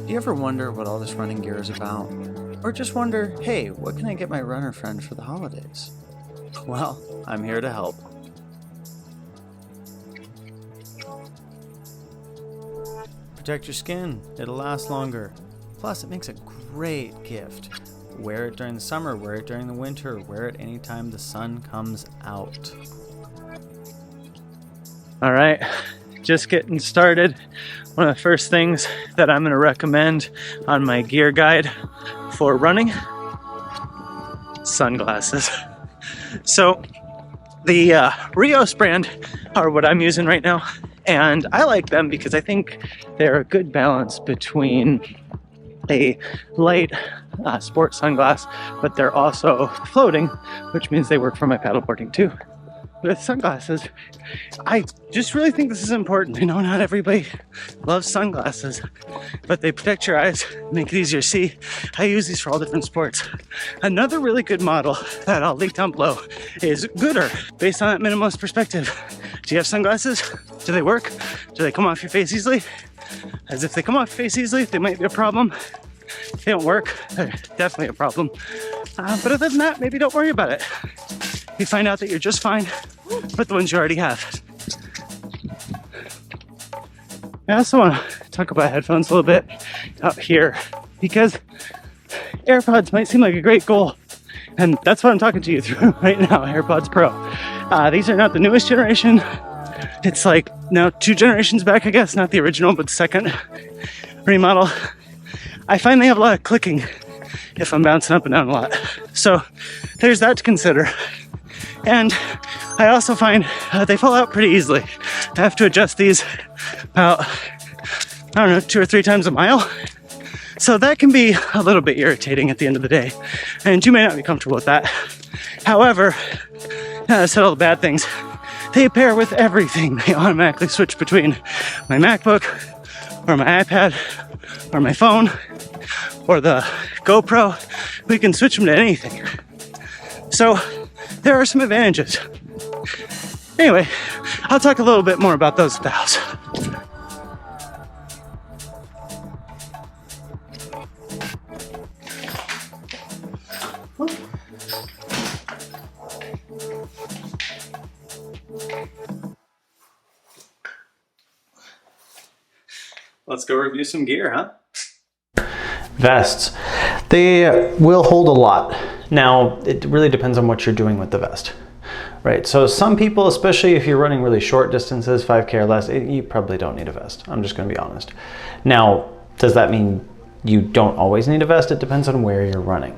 Do you ever wonder what all this running gear is about? Or just wonder, hey, what can I get my runner friend for the holidays? Well, I'm here to help. Protect your skin, it'll last longer. Plus, it makes a great gift. Wear it during the summer, wear it during the winter, wear it anytime the sun comes out. All right, just getting started. One of the first things that I'm going to recommend on my gear guide for running, sunglasses. So the Rheos brand are what I'm using right now, and I like them because I think they're a good balance between a light sport sunglass, but they're also floating, which means they work for my paddleboarding too. With sunglasses, I just really think this is important. I know not everybody loves sunglasses, but they protect your eyes, make it easier to see. I use these for all different sports. Another really good model that I'll link down below is Goodr, based on that minimalist perspective. Do you have sunglasses? Do they work? Do they come off your face easily? As if they come off your face easily, they might be a problem. If they don't work, they're definitely a problem. But other than that, maybe don't worry about it. You find out that you're just fine with the ones you already have. I also want to talk about headphones a little bit out here, because AirPods might seem like a great goal, and that's what I'm talking to you through right now, AirPods Pro. These are not the newest generation. It's like now 2 generations back, I guess, not the original, but the second remodel. I find they have a lot of clicking if I'm bouncing up and down a lot. So there's that to consider. And I also find they fall out pretty easily. I have to adjust these about, 2 or 3 times a mile. So that can be a little bit irritating at the end of the day. And you may not be comfortable with that. However, I said all the bad things. They pair with everything. They automatically switch between my MacBook or my iPad or my phone or the GoPro. We can switch them to anything. So there are some advantages. Anyway, I'll talk a little bit more about those at the house. Let's go review some gear, huh? Vests. They will hold a lot. Now, it really depends on what you're doing with the vest, right? So some people, especially if you're running really short distances, 5K or less, you probably don't need a vest. I'm just gonna be honest. Now, does that mean you don't always need a vest? It depends on where you're running.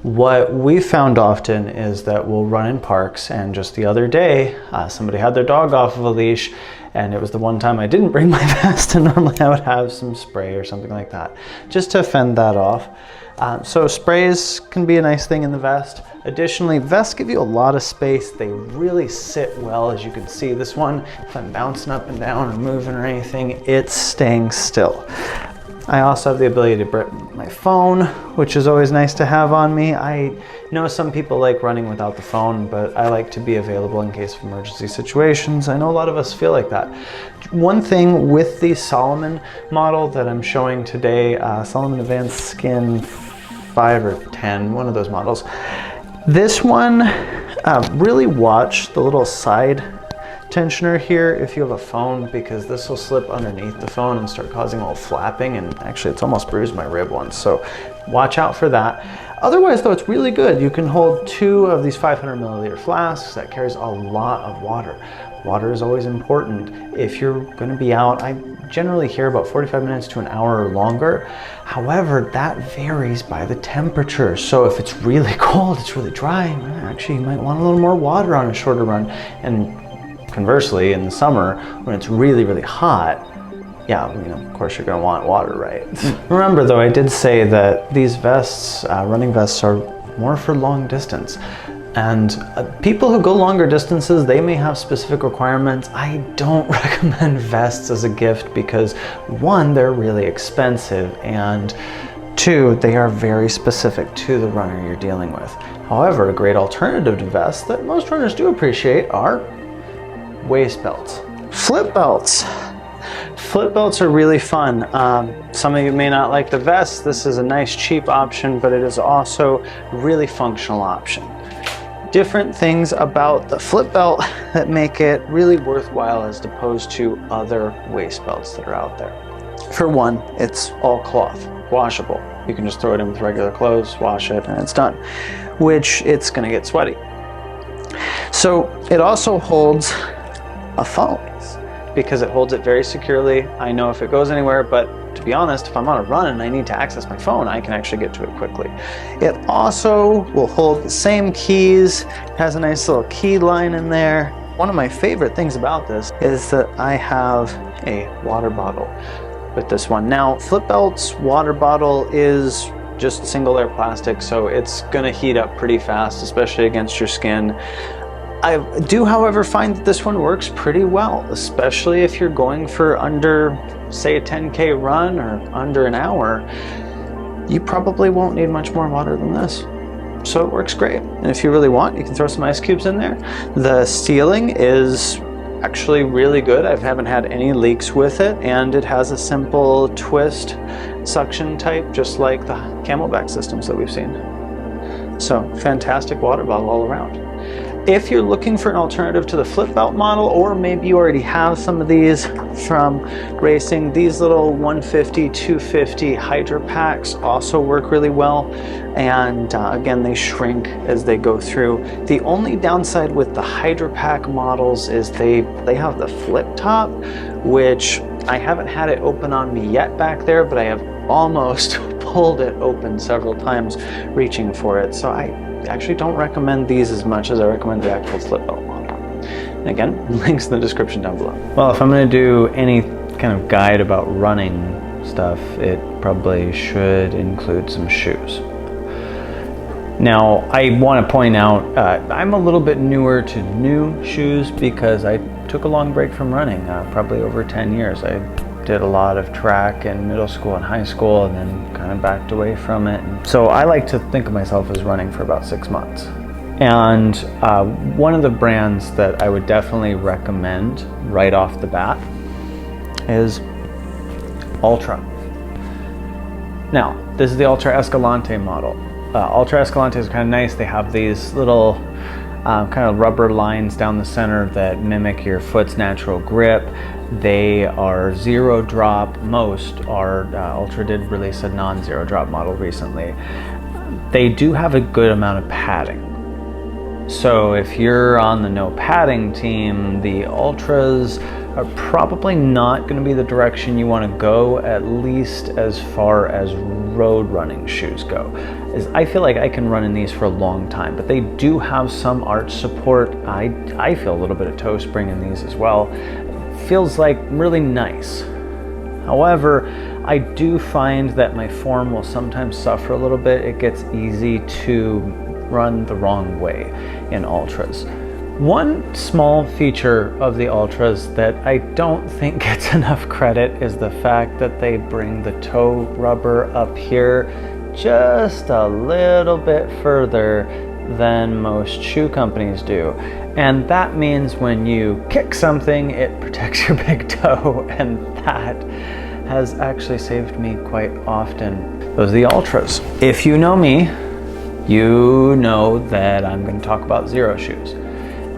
What we found often is that we'll run in parks, and just the other day, somebody had their dog off of a leash, and it was the one time I didn't bring my vest, and normally I would have some spray or something like that, just to fend that off. So sprays can be a nice thing in the vest. Additionally, vests give you a lot of space. They really sit well, as you can see. This one, if I'm bouncing up and down or moving or anything, it's staying still. I also have the ability to bring my phone, which is always nice to have on me. I know some people like running without the phone, but I like to be available in case of emergency situations. I know a lot of us feel like that. One thing with the Salomon model that I'm showing today, Salomon Advanced Skin 5 or 10, one of those models. This one, really watch the little side tensioner here if you have a phone, because this will slip underneath the phone and start causing a little flapping, and actually it's almost bruised my rib once, so watch out for that. Otherwise though, it's really good. You can hold 2 of these 500 milliliter flasks. That carries a lot of water. Water is always important. If you're going to be out, I generally hear about 45 minutes to an hour or longer. However, that varies by the temperature. So if it's really cold, it's really dry, actually you might want a little more water on a shorter run. And conversely, in the summer, when it's really, really hot, yeah, of course you're gonna want water, right? Remember though, I did say that these vests, running vests, are more for long distance. And people who go longer distances, they may have specific requirements. I don't recommend vests as a gift because 1, they're really expensive, and 2, they are very specific to the runner you're dealing with. However, a great alternative to vests that most runners do appreciate are waist belts. Flip belts. Flip belts are really fun. Some of you may not like the vest. This is a nice cheap option, but it is also a really functional option. Different things about the flip belt that make it really worthwhile as opposed to other waist belts that are out there. For one, it's all cloth, washable. You can just throw it in with regular clothes, wash it, and it's done, which it's gonna get sweaty. So it also holds a phone because it holds it very securely. I know if it goes anywhere, but to be honest, if I'm on a run and I need to access my phone, I can actually get to it quickly. It also will hold the same keys, has a nice little key line in there. One of my favorite things about this is that I have a water bottle with this one. Now, flip belt's water bottle is just single layer plastic, so it's gonna heat up pretty fast, especially against your skin. I do, however, find that this one works pretty well, especially if you're going for under, say, a 10K run or under an hour. You probably won't need much more water than this. So it works great. And if you really want, you can throw some ice cubes in there. The sealing is actually really good. I haven't had any leaks with it, and it has a simple twist suction type, just like the Camelback systems that we've seen. So fantastic water bottle all around. If you're looking for an alternative to the flip belt model, or maybe you already have some of these from racing, these little 150, 250 Hydra packs also work really well. And again, they shrink as they go through. The only downside with the Hydra pack models is they have the flip top, which I haven't had it open on me yet back there, but I have almost pulled it open several times reaching for it. So I actually don't recommend these as much as I recommend the actual flip belt model. And again, links in the description down below. Well, if I'm going to do any kind of guide about running stuff, it probably should include some shoes. Now, I want to point out, I'm a little bit newer to new shoes because I took a long break from running, probably over 10 years. I did a lot of track in middle school and high school, and then kind of backed away from it. So I like to think of myself as running for about 6 months. And one of the brands that I would definitely recommend right off the bat is Altra. Now, this is the Ultra Escalante model. Ultra Escalante is kind of nice. They have these little kind of rubber lines down the center that mimic your foot's natural grip. They are zero drop. Most are. Ultra did release a non-zero drop model recently. They do have a good amount of padding. So if you're on the no padding team, the Ultras are probably not going to be the direction you want to go, at least as far as road running shoes go. I feel like I can run in these for a long time, but they do have some arch support. I feel a little bit of toe spring in these as well. Feels like really nice. However, I do find that my form will sometimes suffer a little bit. It gets easy to run the wrong way in Ultras. One small feature of the Ultras that I don't think gets enough credit is the fact that they bring the toe rubber up here just a little bit further than most shoe companies do. And that means when you kick something, it protects your big toe, and that has actually saved me quite often. Those are the Ultras. If you know me, you know that I'm going to talk about Xero shoes.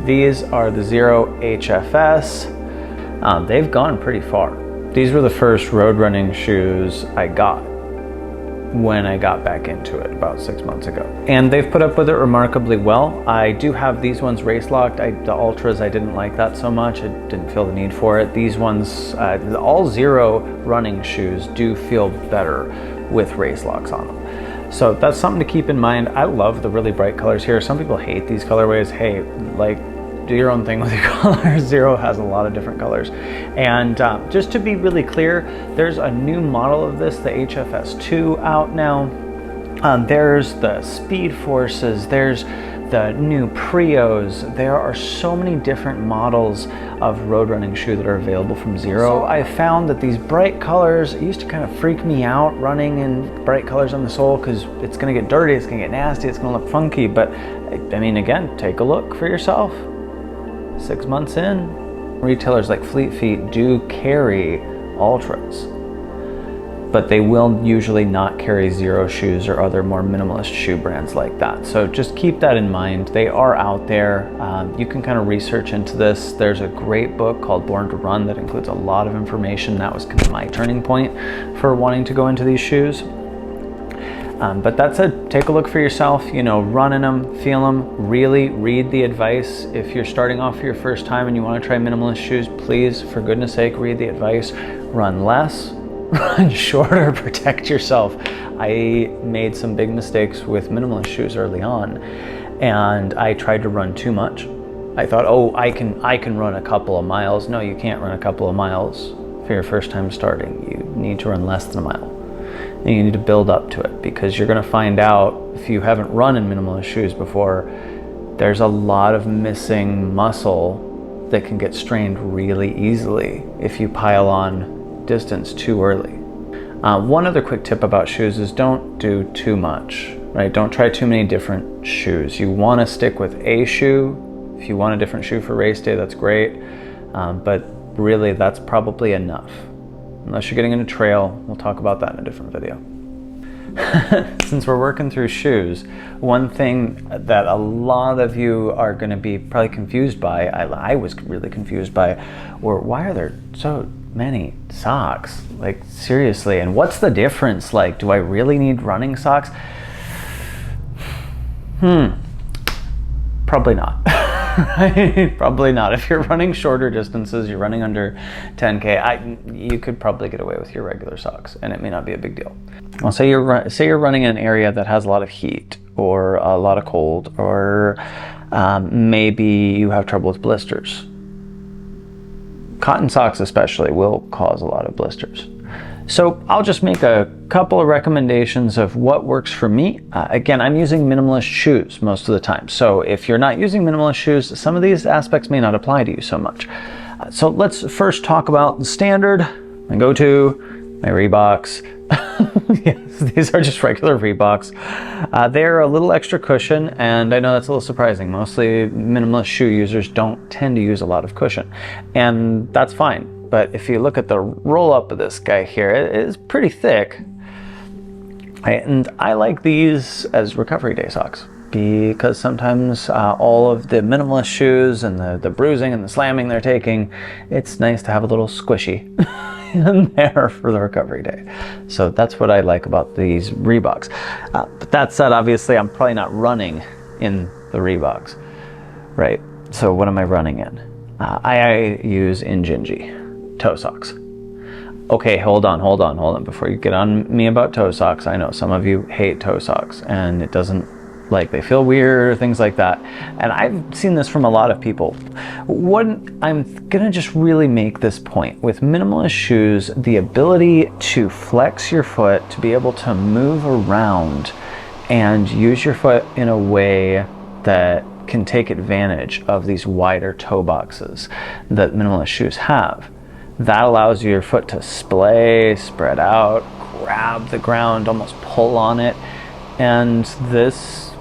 These are the Xero HFS. They've gone pretty far. These were the first road running shoes I got when I got back into it about 6 months ago. And they've put up with it remarkably well. I do have these ones race locked. The Ultras, I didn't like that so much. I didn't feel the need for it. These ones, all Xero running shoes do feel better with race locks on them. So that's something to keep in mind. I love the really bright colors here. Some people hate these colorways. Hey, like, do your own thing with your colors. Xero has a lot of different colors. And just to be really clear, there's a new model of this, the HFS2 out now. There's the Speed Forces, there's the new Rheos. There are so many different models of road running shoe that are available from Xero. I found that these bright colors used to kind of freak me out, running in bright colors on the sole, because it's gonna get dirty, it's gonna get nasty, it's gonna look funky. But I mean, again, take a look for yourself. 6 months in, retailers like Fleet Feet do carry Altras, but they will usually not carry Xero shoes or other more minimalist shoe brands like that. So just keep that in mind. They are out there. You can kind of research into this. There's a great book called Born to Run that includes a lot of information. That was kind of my turning point for wanting to go into these shoes. But that said, take a look for yourself, you know, run in them, feel them, really read the advice. If you're starting off for your first time and you want to try minimalist shoes, please, for goodness sake, read the advice. Run less, run shorter, protect yourself. I made some big mistakes with minimalist shoes early on, and I tried to run too much. I thought, oh, I can run a couple of miles. No, you can't run a couple of miles for your first time starting. You need to run less than a mile. And you need to build up to it, because you're going to find out, if you haven't run in minimalist shoes before, there's a lot of missing muscle that can get strained really easily if you pile on distance too early. One other quick tip about shoes is don't do too much, right? Don't try too many different shoes. You want to stick with a shoe. If you want a different shoe for race day, that's great. But really, that's probably enough. Unless you're getting into trail, we'll talk about that in a different video. Since we're working through shoes, one thing that a lot of you are going to be probably confused by, I was really confused by, were why are there so many socks? Like, seriously, and what's the difference? Like, do I really need running socks? Probably not. Right? Probably not. If you're running shorter distances, you're running under 10K, you could probably get away with your regular socks, and it may not be a big deal. Well, say you're running in an area that has a lot of heat or a lot of cold, or maybe you have trouble with blisters. Cotton socks especially will cause a lot of blisters. So I'll just make a couple of recommendations of what works for me. Again, I'm using minimalist shoes most of the time. So if you're not using minimalist shoes, some of these aspects may not apply to you so much. So let's first talk about the standard, my go-to, my Reeboks. Yes, these are just regular Reeboks. They're a little extra cushion, and I know that's a little surprising. Mostly minimalist shoe users don't tend to use a lot of cushion, and that's fine. But if you look at the roll up of this guy here, it is pretty thick. And I like these as recovery day socks, because sometimes all of the minimalist shoes and the bruising and the slamming they're taking, it's nice to have a little squishy in there for the recovery day. So that's what I like about these Reeboks. But that said, obviously I'm probably not running in the Reeboks, right? So what am I running in? I use Injinji toe socks. Okay, hold on. Before you get on me about toe socks, I know some of you hate toe socks and it doesn't, like, they feel weird or things like that. And I've seen this from a lot of people. I'm gonna just really make this point. With minimalist shoes, the ability to flex your foot, to be able to move around and use your foot in a way that can take advantage of these wider toe boxes that minimalist shoes have. That allows your foot to splay, spread out, grab the ground, almost pull on it. And this,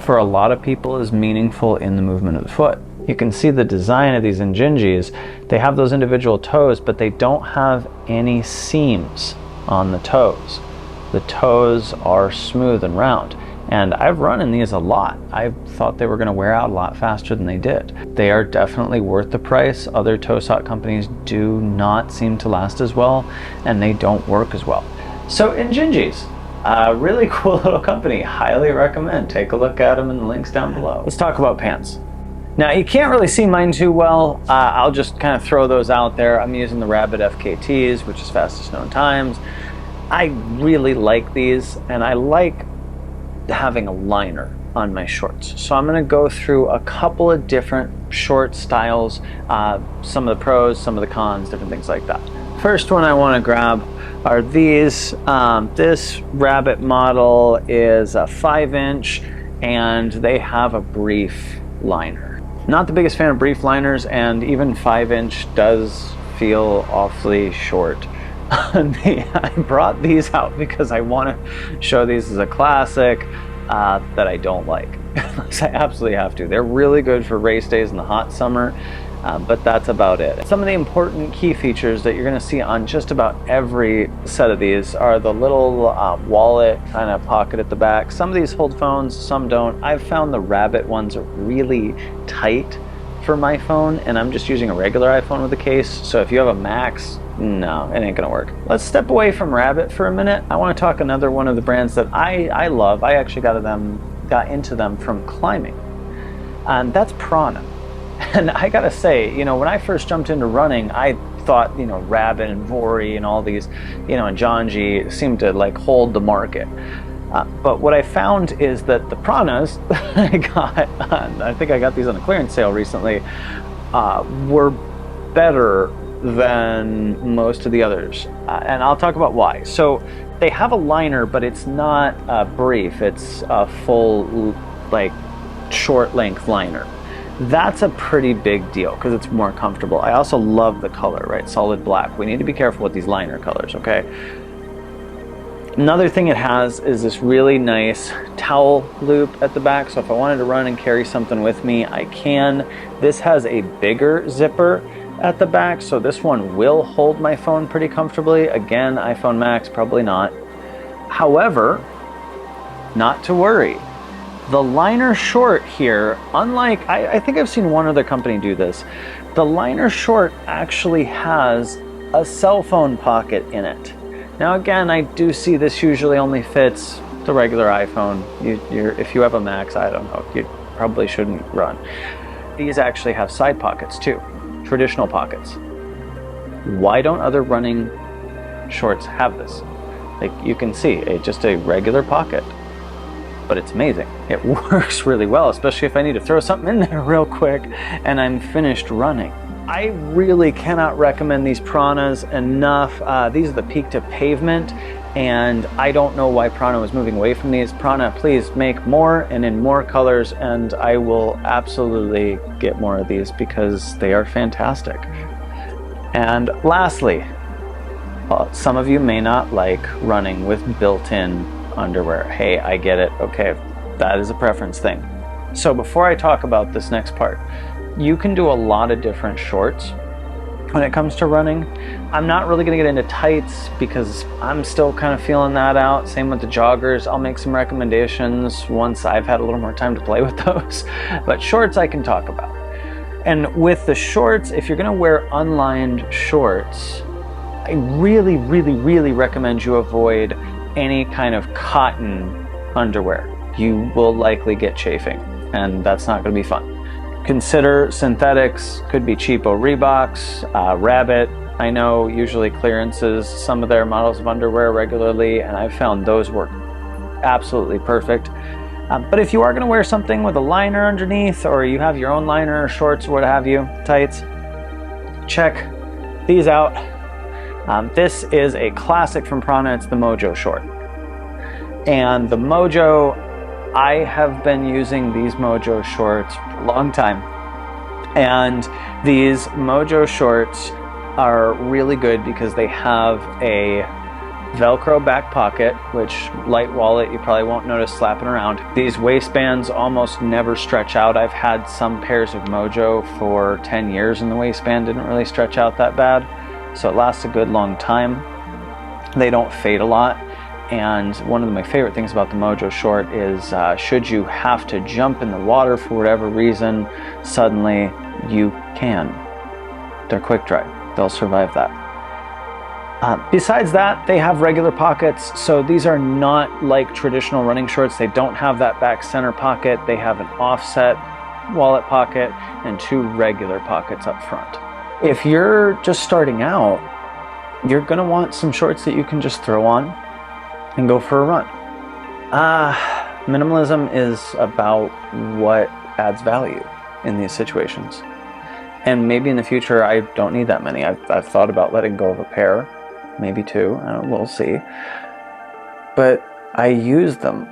for a lot of people, is meaningful in the movement of the foot. You can see the design of these Injinjis. They have those individual toes, but they don't have any seams on the toes. The toes are smooth and round. And I've run in these a lot. I thought they were going to wear out a lot faster than they did. They are definitely worth the price. Other toe sock companies do not seem to last as well, and they don't work as well. So Injinjis, a really cool little company. Highly recommend. Take a look at them in the links down below. Let's talk about pants. Now, you can't really see mine too well. I'll just kind of throw those out there. I'm using the Rabbit FKTs, which is fastest known times. I really like these, and I like having a liner on my shorts. So I'm going to go through a couple of different short styles, some of the pros, some of the cons, different things like that. First one I want to grab are these. This Rabbit model is a 5-inch, and they have a brief liner. Not the biggest fan of brief liners, and even 5-inch does feel awfully short. I brought these out because I want to show these as a classic that I don't like. unless I absolutely have to. They're really good for race days in the hot summer, but that's about it. Some of the important key features that you're going to see on just about every set of these are the little wallet kind of pocket at the back. Some of these hold phones, some don't. I've found the Rabbit ones are really tight for my phone, and I'm just using a regular iPhone with a case, so if you have a Max, no, it ain't gonna work. Let's step away from Rabbit for a minute. I want to talk another one of the brands that I love. I actually got into them from climbing, and that's Prana. And I gotta say, you know, when I first jumped into running, I thought, you know, Rabbit and Vori and all these, you know, and Janji seemed to like hold the market. But what I found is that the Pranas I got, I think I got these on a clearance sale recently, were better than most of the others. And I'll talk about why. So they have a liner, but it's not a brief. It's a full, like, short length liner. That's a pretty big deal because it's more comfortable. I also love the color, right? Solid black. We need to be careful with these liner colors, okay? Another thing it has is this really nice towel loop at the back, so if I wanted to run and carry something with me, I can. This has a bigger zipper at the back, so this one will hold my phone pretty comfortably. Again, iPhone Max, probably not. However, not to worry. The liner short here, unlike, I think I've seen one other company do this, the liner short actually has a cell phone pocket in it. Now again, I do see this usually only fits the regular iPhone. If you have a Max, I don't know, you probably shouldn't run. These actually have side pockets too, traditional pockets. Why don't other running shorts have this? Like you can see, just a regular pocket, but it's amazing. It works really well, especially if I need to throw something in there real quick and I'm finished running. I really cannot recommend these Pranas enough. These are the Peak to Pavement, and I don't know why Prana was moving away from these. Prana, please make more and in more colors, and I will absolutely get more of these because they are fantastic. And lastly, some of you may not like running with built-in underwear. Hey, I get it. Okay, that is a preference thing. So before I talk about this next part, you can do a lot of different shorts when it comes to running. I'm not really going to get into tights because I'm still kind of feeling that out. Same with the joggers. I'll make some recommendations once I've had a little more time to play with those. But shorts I can talk about. And with the shorts, if you're going to wear unlined shorts, I really, really, really recommend you avoid any kind of cotton underwear. You will likely get chafing, and that's not going to be fun. Consider synthetics, could be cheapo Reeboks, Rabbit. I know usually clearances some of their models of underwear regularly, and I've found those work absolutely perfect. But if you are going to wear something with a liner underneath, or you have your own liner or shorts or what have you, tights, check these out. This is a classic from Prana. It's the Mojo short. And the Mojo, I have been using these Mojo shorts for a long time. And these Mojo shorts are really good because they have a Velcro back pocket, which light wallet you probably won't notice slapping around. These waistbands almost never stretch out. I've had some pairs of Mojo for 10 years and the waistband didn't really stretch out that bad. So it lasts a good long time. They don't fade a lot. And one of my favorite things about the Mojo short is should you have to jump in the water for whatever reason, suddenly you can. They're quick dry. They'll survive that. Besides that, they have regular pockets, so these are not like traditional running shorts. They don't have that back center pocket. They have an offset wallet pocket and two regular pockets up front. If you're just starting out, you're gonna want some shorts that you can just throw on and go for a run. Minimalism is about what adds value in these situations. And maybe in the future, I don't need that many. I've thought about letting go of a pair, maybe two, we'll see. But I use them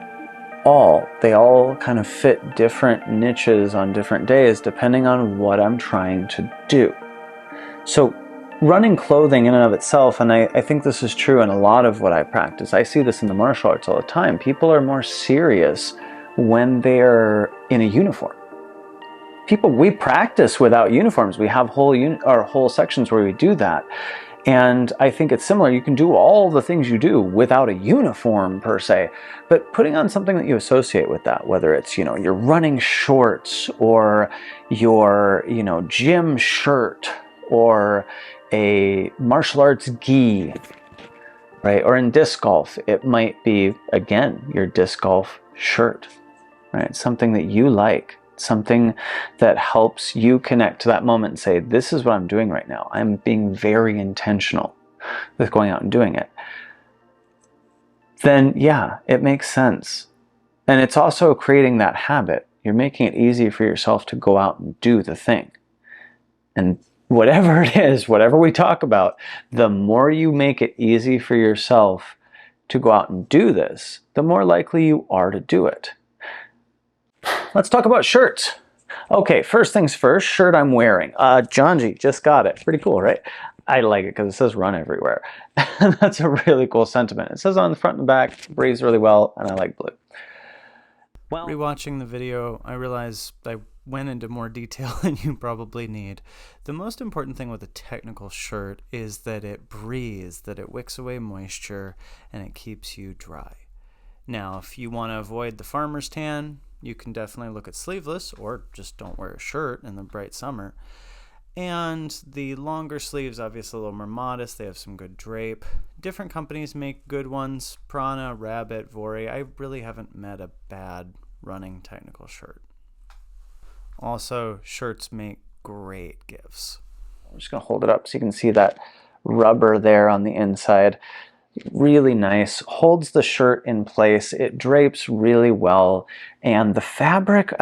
all. They all kind of fit different niches on different days, depending on what I'm trying to do. So running clothing in and of itself, and I think this is true in a lot of what I practice. I see this in the martial arts all the time. People are more serious when they're in a uniform. People, we practice without uniforms. We have whole sections where we do that. And I think it's similar. You can do all the things you do without a uniform per se, but putting on something that you associate with that, whether it's, your running shorts or your, gym shirt or a martial arts gi, right? Or in disc golf, it might be, again, your disc golf shirt, right? Something that you like. Something that helps you connect to that moment and say, this is what I'm doing right now. I'm being very intentional with going out and doing it. Then yeah, it makes sense. And it's also creating that habit. You're making it easy for yourself to go out and do the thing. And whatever it is, whatever we talk about, the more you make it easy for yourself to go out and do this, the more likely you are to do it. Let's talk about shirts. Okay, first things first, shirt I'm wearing. Janji, just got it. Pretty cool, right? I like it because it says run everywhere. That's a really cool sentiment. It says on the front and back, breathes really well, and I like blue. Well, rewatching the video, I realized I went into more detail than you probably need. The most important thing with a technical shirt is that it breathes, that it wicks away moisture, and it keeps you dry. Now, if you want to avoid the farmer's tan, you can definitely look at sleeveless, or just don't wear a shirt in the bright summer. And the longer sleeves, obviously a little more modest. They have some good drape. Different companies make good ones. Prana, Rabbit, Vori. I really haven't met a bad running technical shirt. Also, shirts make great gifts. I'm just going to hold it up so you can see that rubber there on the inside. Really nice, holds the shirt in place, it drapes really well, and the fabric,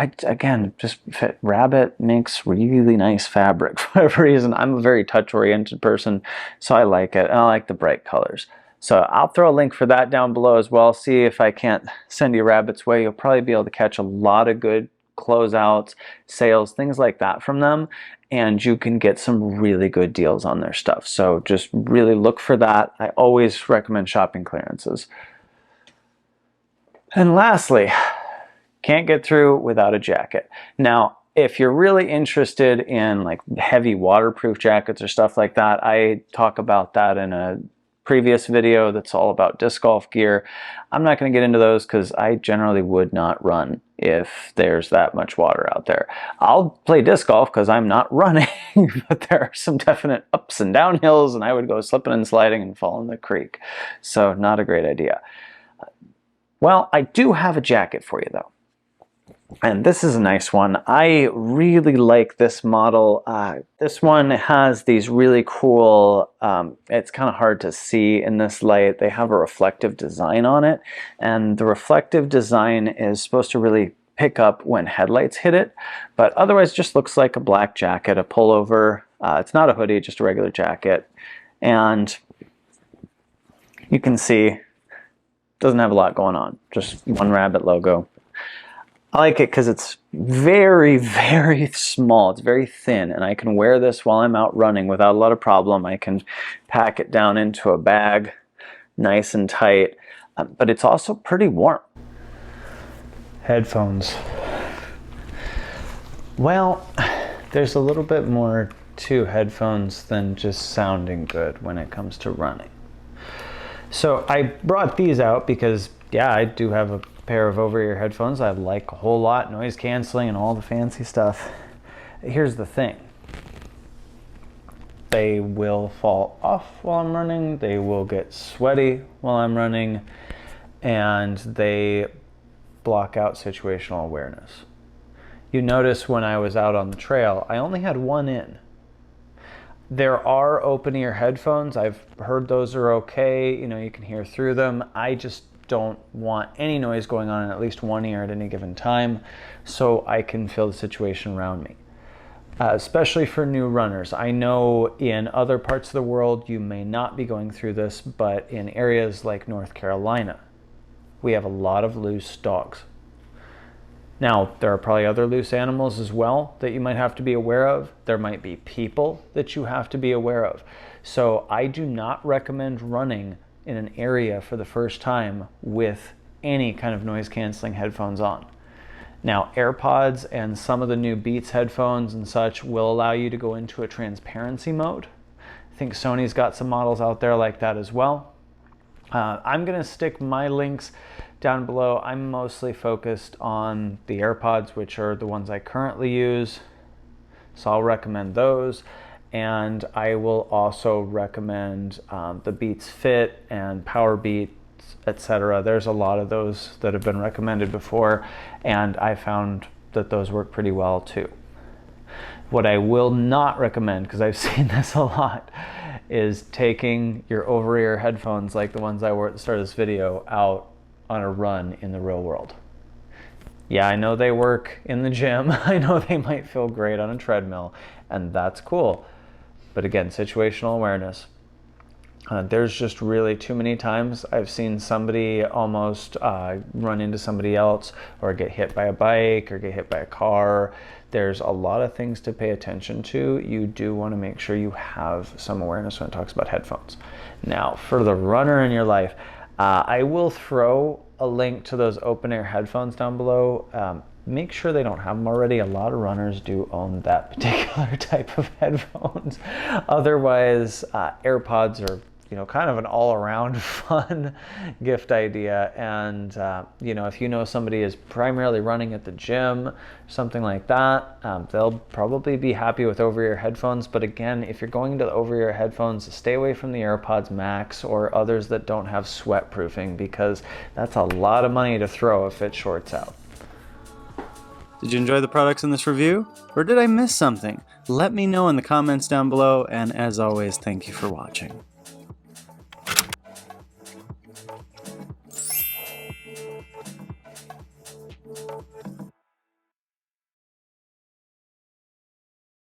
Rabbit makes really nice fabric for whatever reason. I'm a very touch-oriented person, so I like it, and I like the bright colors. So I'll throw a link for that down below as well. See if I can't send you Rabbit's way. You'll probably be able to catch a lot of good closeouts, sales, things like that from them, and you can get some really good deals on their stuff. So just really look for that. I always recommend shopping clearances. And lastly, can't get through without a jacket. Now, if you're really interested in like heavy waterproof jackets or stuff like that, I talk about that in a previous video that's all about disc golf gear. I'm not going to get into those because I generally would not run if there's that much water out there. I'll play disc golf because I'm not running, but there are some definite ups and down hills, and I would go slipping and sliding and fall in the creek. So not a great idea. Well, I do have a jacket for you though. And this is a nice one. I really like this model. This one has these really cool, it's kind of hard to see in this light. They have a reflective design on it. And the reflective design is supposed to really pick up when headlights hit it. But otherwise just looks like a black jacket, a pullover. It's not a hoodie, just a regular jacket. And you can see, it doesn't have a lot going on. Just one Rabbit logo. I like it because it's very, very small. It's very thin, and I can wear this while I'm out running without a lot of problem. I can pack it down into a bag, nice and tight, but it's also pretty warm. Headphones. Well, there's a little bit more to headphones than just sounding good when it comes to running. So I brought these out because, yeah, I do have a pair of over-ear headphones I like a whole lot, noise canceling and all the fancy stuff. Here's the thing. They will fall off while I'm running, they will get sweaty while I'm running, and they block out situational awareness. You notice when I was out on the trail, I only had one in. There are open-ear headphones. I've heard those are okay. You know, you can hear through them. I just don't want any noise going on in at least one ear at any given time, so I can feel the situation around me. Especially for new runners. I know in other parts of the world you may not be going through this, but in areas like North Carolina, we have a lot of loose dogs. Now, there are probably other loose animals as well that you might have to be aware of. There might be people that you have to be aware of. So I do not recommend running in an area for the first time with any kind of noise canceling headphones on. Now, AirPods and some of the new Beats headphones and such will allow you to go into a transparency mode. I think Sony's got some models out there like that as well. I'm going to stick my links down below. I'm mostly focused on the AirPods, which are the ones I currently use. So I'll recommend those. And I will also recommend the Beats Fit and Power Beats, etc. There's a lot of those that have been recommended before, and I found that those work pretty well too. What I will not recommend, because I've seen this a lot, is taking your over-ear headphones like the ones I wore at the start of this video out on a run in the real world. Yeah, I know they work in the gym. I know they might feel great on a treadmill, and that's cool. But again, situational awareness. There's just really too many times I've seen somebody almost run into somebody else, or get hit by a bike, or get hit by a car. There's a lot of things to pay attention to. You do want to make sure you have some awareness when it talks about headphones. Now, for the runner in your life, I will throw a link to those open air headphones down below. Make sure they don't have them already. A lot of runners do own that particular type of headphones. Otherwise, AirPods are kind of an all-around fun gift idea. And if you know somebody is primarily running at the gym, something like that, they'll probably be happy with over-ear headphones. But again, if you're going to the over-ear headphones, stay away from the AirPods Max or others that don't have sweat proofing, because that's a lot of money to throw if it shorts out. Did you enjoy the products in this review? Or did I miss something? Let me know in the comments down below, and as always, thank you for watching.